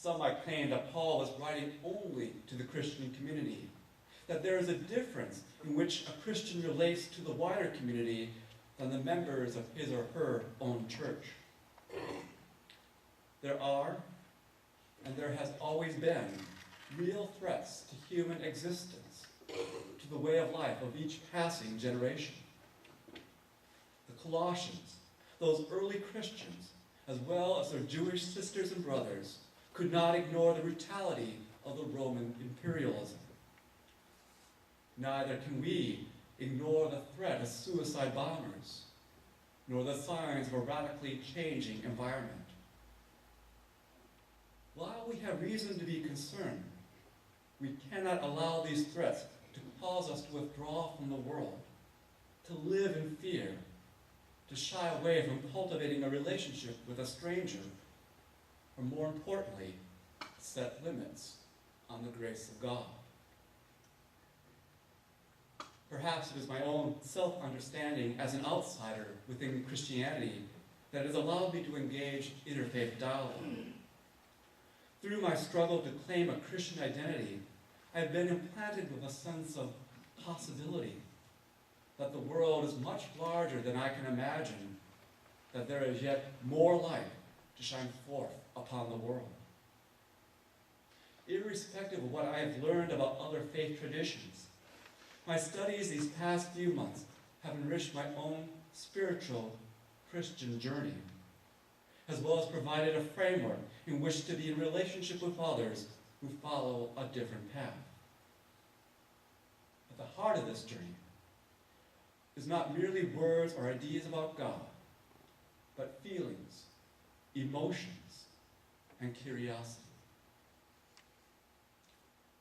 Some might claim that Paul was writing only to the Christian community, that there is a difference in which a Christian relates to the wider community than the members of his or her own church. There are, and there has always been, real threats to human existence, to the way of life of each passing generation. The Colossians, those early Christians, as well as their Jewish sisters and brothers, could not ignore the brutality of the Roman imperialism. Neither can we ignore the threat of suicide bombers, nor the signs of a radically changing environment. While we have reason to be concerned, we cannot allow these threats to cause us to withdraw from the world, to live in fear, to shy away from cultivating a relationship with a stranger, or more importantly, set limits on the grace of God. Perhaps it is my own self-understanding as an outsider within Christianity that has allowed me to engage interfaith dialogue. Through my struggle to claim a Christian identity, I have been implanted with a sense of possibility, that the world is much larger than I can imagine, that there is yet more light to shine forth upon the world. Irrespective of what I have learned about other faith traditions, my studies these past few months have enriched my own spiritual Christian journey, as well as provided a framework in which to be in relationship with others who follow a different path. At the heart of this journey is not merely words or ideas about God, but feelings, emotions, and curiosity.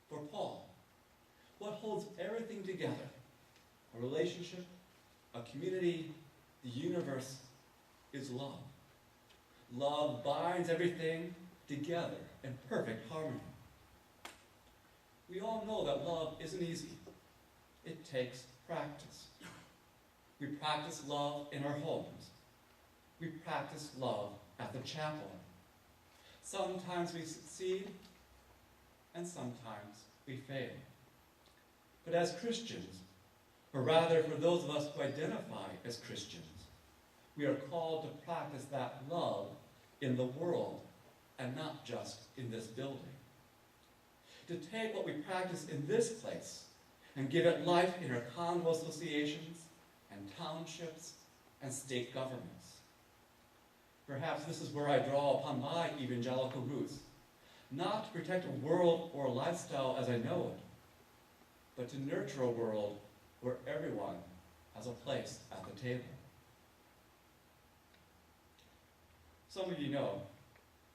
For Paul, what holds everything together, a relationship, a community, the universe, is love. Love binds everything together in perfect harmony. We all know that love isn't easy. It takes practice. We practice love in our homes. We practice love at the chapel. Sometimes we succeed, and sometimes we fail. But as Christians, or rather for those of us who identify as Christians, we are called to practice that love in the world and not just in this building. To take what we practice in this place and give it life in our convo associations and townships and state governments. Perhaps this is where I draw upon my evangelical roots, not to protect a world or a lifestyle as I know it, but to nurture a world where everyone has a place at the table. Some of you know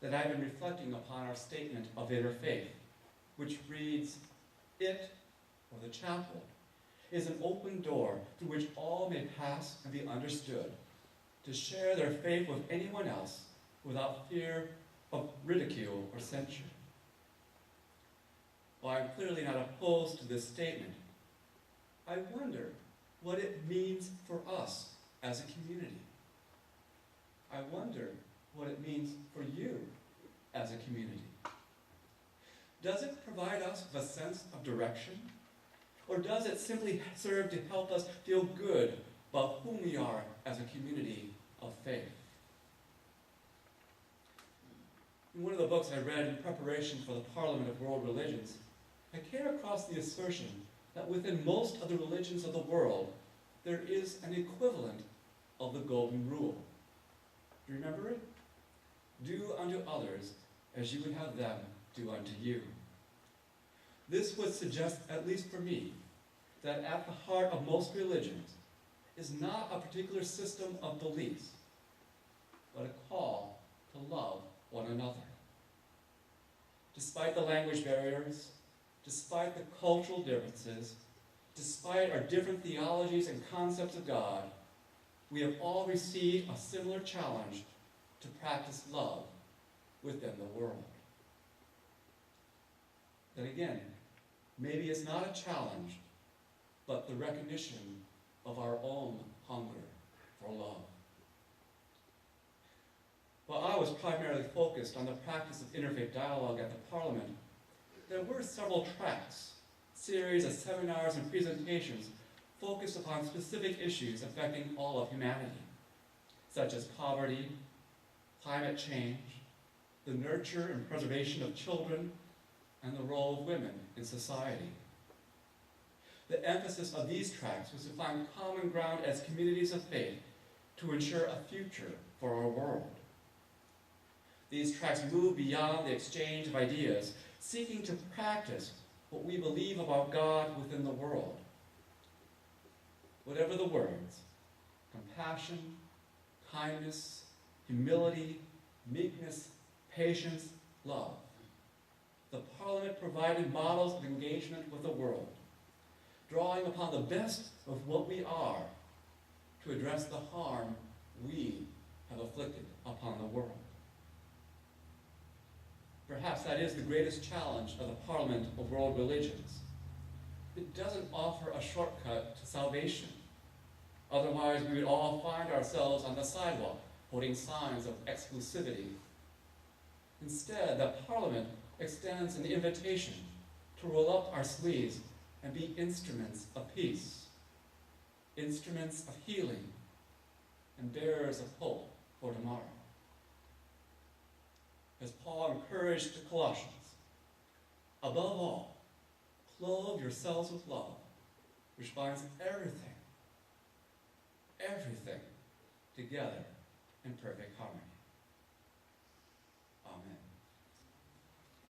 that I've been reflecting upon our statement of interfaith, which reads, "It," or the chapel, is an open door through which all may pass and be understood, to share their faith with anyone else without fear of ridicule or censure. While I'm clearly not opposed to this statement, I wonder what it means for us as a community. I wonder what it means for you as a community. Does it provide us with a sense of direction? Or does it simply serve to help us feel good about whom we are as a community of faith? In one of the books I read in preparation for the Parliament of World Religions, I came across the assertion that within most of the religions of the world, there is an equivalent of the Golden Rule. Do you remember it? Do unto others as you would have them do unto you. This would suggest, at least for me, that at the heart of most religions is not a particular system of beliefs, but a call to love one another. Despite the language barriers, despite the cultural differences, despite our different theologies and concepts of God, we have all received a similar challenge to practice love within the world. Then again, maybe it's not a challenge, but the recognition of our own hunger for love. While I was primarily focused on the practice of interfaith dialogue at the Parliament, there were several tracks, series of seminars and presentations focused upon specific issues affecting all of humanity, such as poverty, climate change, the nurture and preservation of children, and the role of women in society. The emphasis of these tracks was to find common ground as communities of faith to ensure a future for our world. These tracks move beyond the exchange of ideas, seeking to practice what we believe about God within the world. Whatever the words, compassion, kindness, humility, meekness, patience, love. The Parliament provided models of engagement with the world, drawing upon the best of what we are to address the harm we have afflicted upon the world. Perhaps that is the greatest challenge of the Parliament of World Religions. It doesn't offer a shortcut to salvation. Otherwise, we would all find ourselves on the sidewalk holding signs of exclusivity. Instead, the Parliament extends an invitation to roll up our sleeves and be instruments of peace, instruments of healing, and bearers of hope for tomorrow. As Paul encouraged the Colossians, above all, clothe yourselves with love, which binds everything together in perfect harmony.